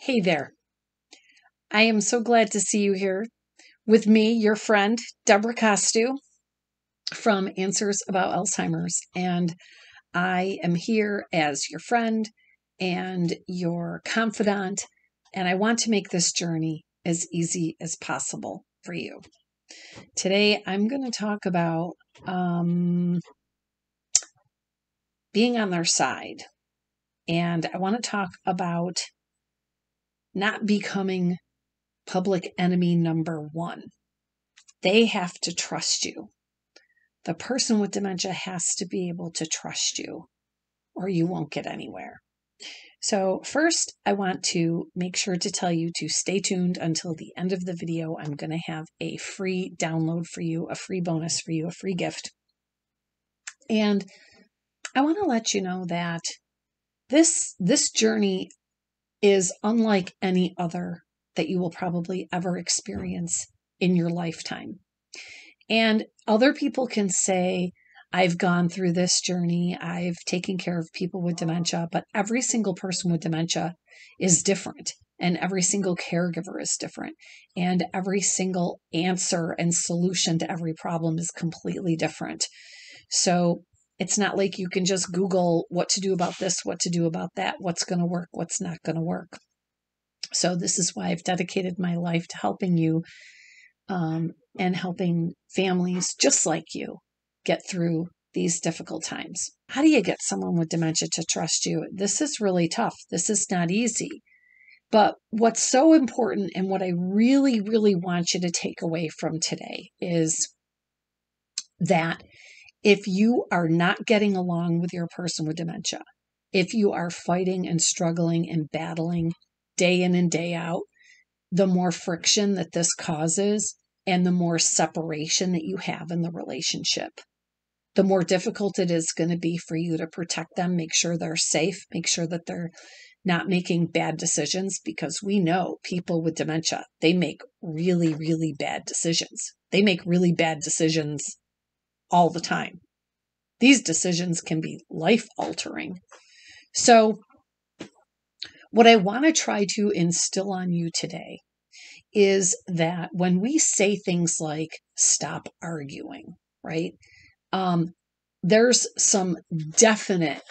Hey there. I am so glad to see you here with me, your friend, Deborah Costu from Answers About Alzheimer's. And I am here as your friend and your confidant. And I want to make this journey as easy as possible for you. Today, I'm going to talk about being on their side. And I want to talk about not becoming public enemy number one. They have to trust you. The person with dementia has to be able to trust you, or you won't get anywhere. So first, I want to make sure to tell you to stay tuned until the end of the video. I'm going to have a free download for you, a free bonus for you, a free gift. And I want to let you know that this journey is unlike any other that you will probably ever experience in your lifetime. And other people can say, I've gone through this journey, I've taken care of people with dementia, but every single person with dementia is different, and every single caregiver is different, and every single answer and solution to every problem is completely different. So it's not like you can just Google what to do about this, what to do about that, what's going to work, what's not going to work. So this is why I've dedicated my life to helping you and helping families just like you get through these difficult times. How do you get someone with dementia to trust you? This is really tough. This is not easy. But what's so important and what I really, really want you to take away from today is that if you are not getting along with your person with dementia, if you are fighting and struggling and battling day in and day out, the more friction that this causes and the more separation that you have in the relationship, the more difficult it is going to be for you to protect them, make sure they're safe, make sure that they're not making bad decisions, because we know people with dementia, they make really, really bad decisions. They make really bad decisions all the time. These decisions can be life-altering. So what I want to try to instill on you today is that when we say things like stop arguing, right? There's some definite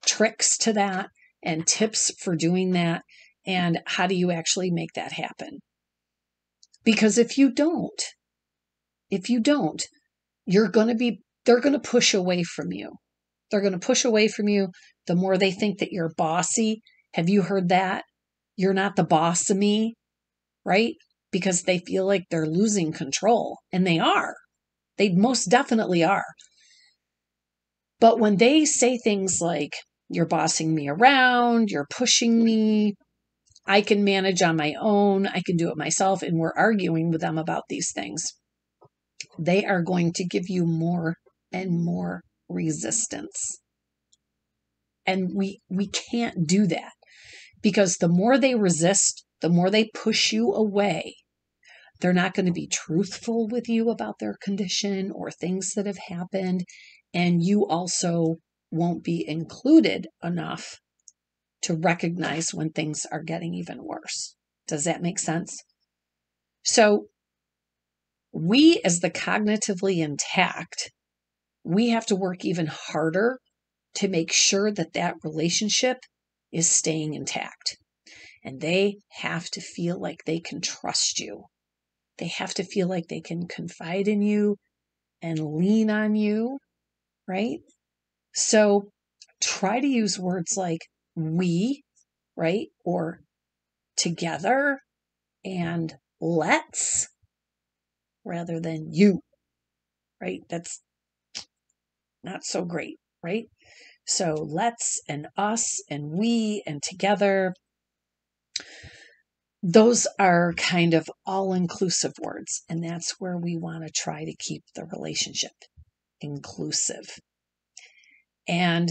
tricks to that and tips for doing that. And how do you actually make that happen? Because if you don't, they're going to push away from you. They're going to push away from you. The more they think that you're bossy. Have you heard that? You're not the boss of me, right? Because they feel like they're losing control, and they are. They most definitely are. But when they say things like, you're bossing me around, you're pushing me, I can manage on my own, I can do it myself, and we're arguing with them about these things, they are going to give you more and more resistance. And we can't do that, because the more they resist, the more they push you away. They're not going to be truthful with you about their condition or things that have happened. And you also won't be included enough to recognize when things are getting even worse. Does that make sense? So we, as the cognitively intact, we have to work even harder to make sure that that relationship is staying intact. And they have to feel like they can trust you. They have to feel like they can confide in you and lean on you, right? So try to use words like we, right? Or together and let's, rather than you, right? That's not so great, right? So let's and us and we and together. Those are kind of all-inclusive words, and that's where we want to try to keep the relationship inclusive. And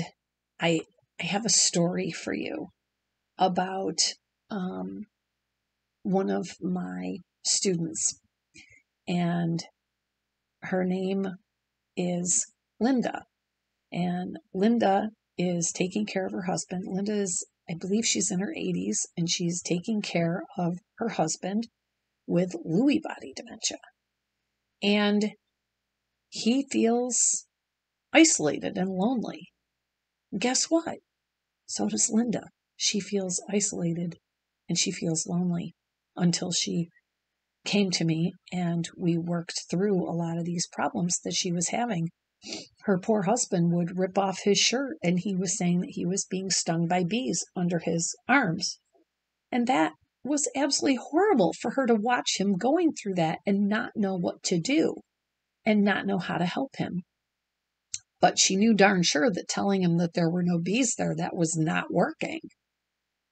I have a story for you about one of my students, and her name is Linda. And Linda is taking care of her husband. Linda is I believe she's in her 80s, and she's taking care of her husband with Lewy body dementia. And he feels isolated and lonely. And guess what? So does Linda. She feels isolated and she feels lonely until she came to me and we worked through a lot of these problems that she was having. Her poor husband would rip off his shirt and he was saying that he was being stung by bees under his arms. And that was absolutely horrible for her to watch him going through that and not know what to do and not know how to help him. But she knew darn sure that telling him that there were no bees there, that was not working,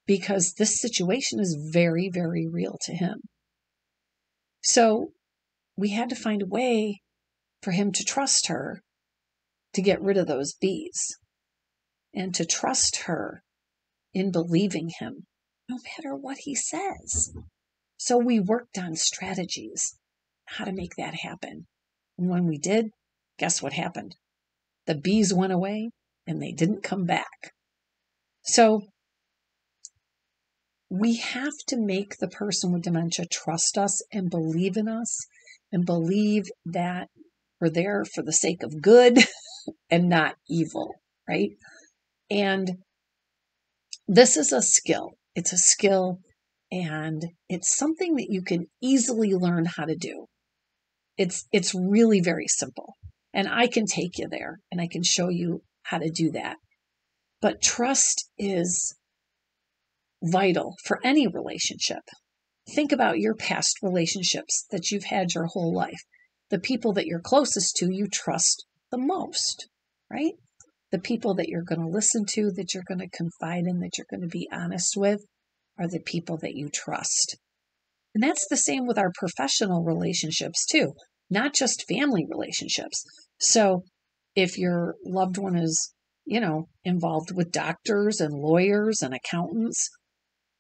because this situation is very, very real to him. So we had to find a way for him to trust her to get rid of those bees and to trust her in believing him, no matter what he says. So we worked on strategies, how to make that happen. And when we did, guess what happened? The bees went away and they didn't come back. So we have to make the person with dementia trust us and believe in us and believe that we're there for the sake of good and not evil, right? And this is a skill. It's a skill, and it's something that you can easily learn how to do. It's really very simple. And I can take you there and I can show you how to do that. But trust is vital for any relationship. Think about your past relationships that you've had your whole life. The people that you're closest to, you trust the most, right? The people that you're going to listen to, that you're going to confide in, that you're going to be honest with, are the people that you trust. And that's the same with our professional relationships too, not just family relationships. So if your loved one is, involved with doctors and lawyers and accountants,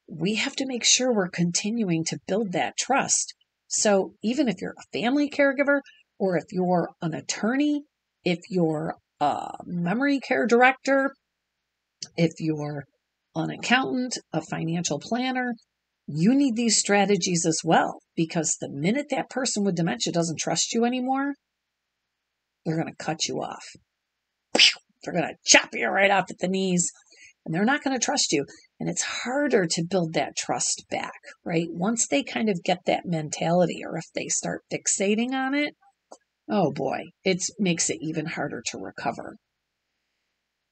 we have to make sure we're continuing to build that trust. So even if you're a family caregiver, or if you're an attorney, if you're a memory care director, if you're an accountant, a financial planner, you need these strategies as well, because the minute that person with dementia doesn't trust you anymore, they're going to cut you off. They're going to chop you right off at the knees, and they're not going to trust you. And it's harder to build that trust back, right? Once they kind of get that mentality, or if they start fixating on it, oh boy, it makes it even harder to recover.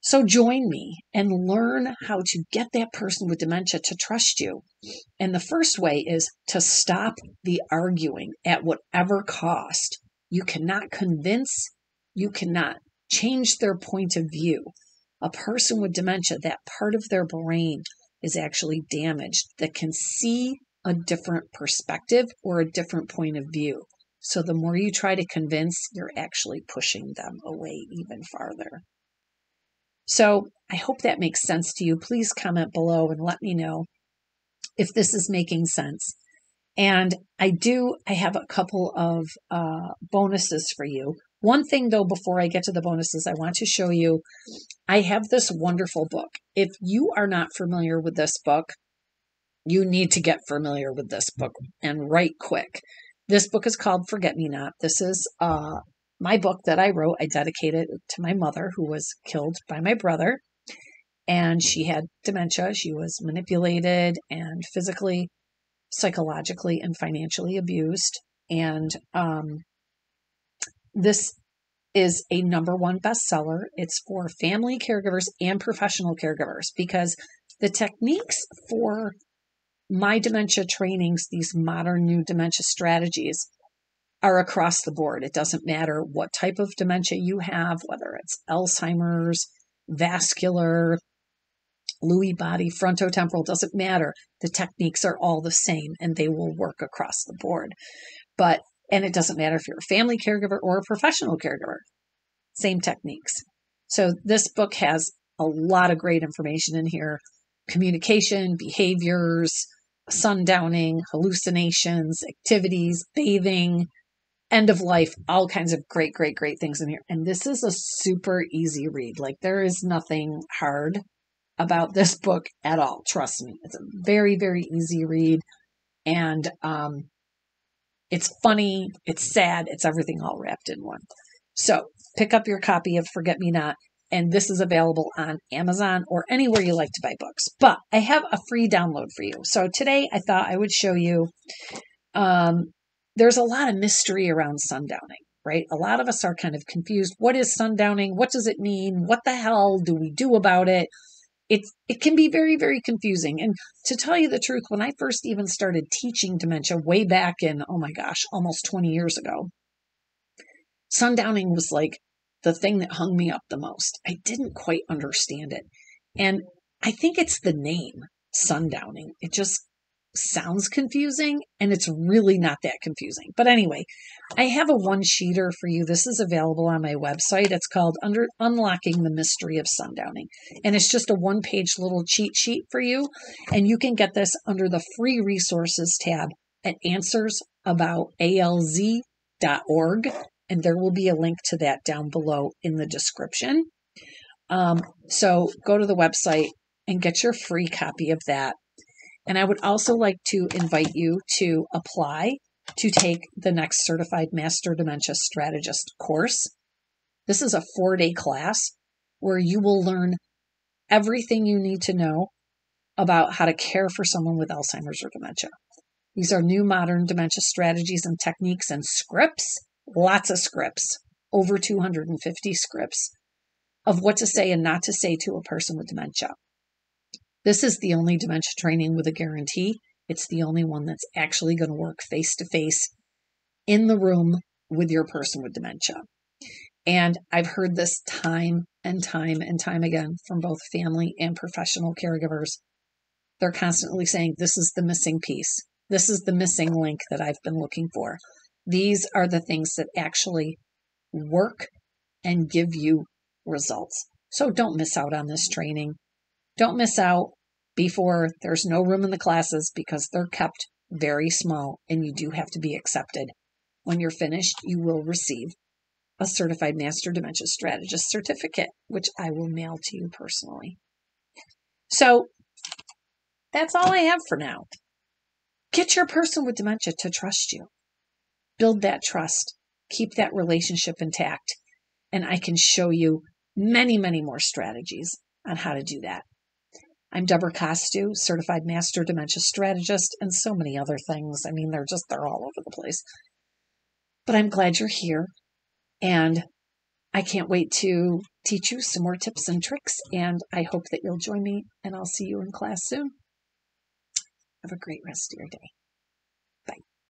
So join me and learn how to get that person with dementia to trust you. And the first way is to stop the arguing at whatever cost. You cannot convince, you cannot change their point of view. A person with dementia, that part of their brain is actually damaged that can see a different perspective or a different point of view. So the more you try to convince, you're actually pushing them away even farther. So I hope that makes sense to you. Please comment below and let me know if this is making sense. And I have a couple of bonuses for you. One thing though, before I get to the bonuses, I want to show you, I have this wonderful book. If you are not familiar with this book, you need to get familiar with this book, and right quick. This book is called Forget Me Not. This is my book that I wrote. I dedicated it to my mother, who was killed by my brother, and she had dementia. She was manipulated and physically, psychologically, and financially abused. And this is a #1 bestseller. It's for family caregivers and professional caregivers, because the techniques for my dementia trainings, these modern new dementia strategies, are across the board. It doesn't matter what type of dementia you have, whether it's Alzheimer's, vascular, Lewy body, frontotemporal, doesn't matter. The techniques are all the same and they will work across the board. And it doesn't matter if you're a family caregiver or a professional caregiver, same techniques. So this book has a lot of great information in here: communication, behaviors, sundowning, hallucinations, activities, bathing, end of life, all kinds of great, great, great things in here. And this is a super easy read. Like, there is nothing hard about this book at all. Trust me. It's a very, very easy read. And it's funny, it's sad, it's everything all wrapped in one. So pick up your copy of Forget Me Not. And this is available on Amazon or anywhere you like to buy books. But I have a free download for you. So today I thought I would show you, there's a lot of mystery around sundowning, right? A lot of us are kind of confused. What is sundowning? What does it mean? What the hell do we do about it? It can be very, very confusing. And to tell you the truth, when I first even started teaching dementia way back in, oh my gosh, almost 20 years ago, sundowning was like the thing that hung me up the most. I didn't quite understand it. And I think it's the name, sundowning. It just sounds confusing, and it's really not that confusing. But anyway, I have a one-sheeter for you. This is available on my website. It's called Unlocking the Mystery of Sundowning. And it's just a one-page little cheat sheet for you. And you can get this under the free resources tab at answeraboutalz.org. And there will be a link to that down below in the description. So go to the website and get your free copy of that. And I would also like to invite you to apply to take the next Certified Master Dementia Strategist course. This is a 4-day class where you will learn everything you need to know about how to care for someone with Alzheimer's or dementia. These are new modern dementia strategies and techniques and scripts. Lots of scripts, over 250 scripts of what to say and not to say to a person with dementia. This is the only dementia training with a guarantee. It's the only one that's actually going to work face-to-face in the room with your person with dementia. And I've heard this time and time and time again from both family and professional caregivers. They're constantly saying, this is the missing piece. This is the missing link that I've been looking for. These are the things that actually work and give you results. So don't miss out on this training. Don't miss out before there's no room in the classes because they're kept very small and you do have to be accepted. When you're finished, you will receive a Certified Master Dementia Strategist certificate, which I will mail to you personally. So that's all I have for now. Get your person with dementia to trust you. Build that trust. Keep that relationship intact. And I can show you many, many more strategies on how to do that. I'm Deborah Costu, Certified Master Dementia Strategist, and so many other things. I mean, they're all over the place. But I'm glad you're here, and I can't wait to teach you some more tips and tricks, and I hope that you'll join me, and I'll see you in class soon. Have a great rest of your day.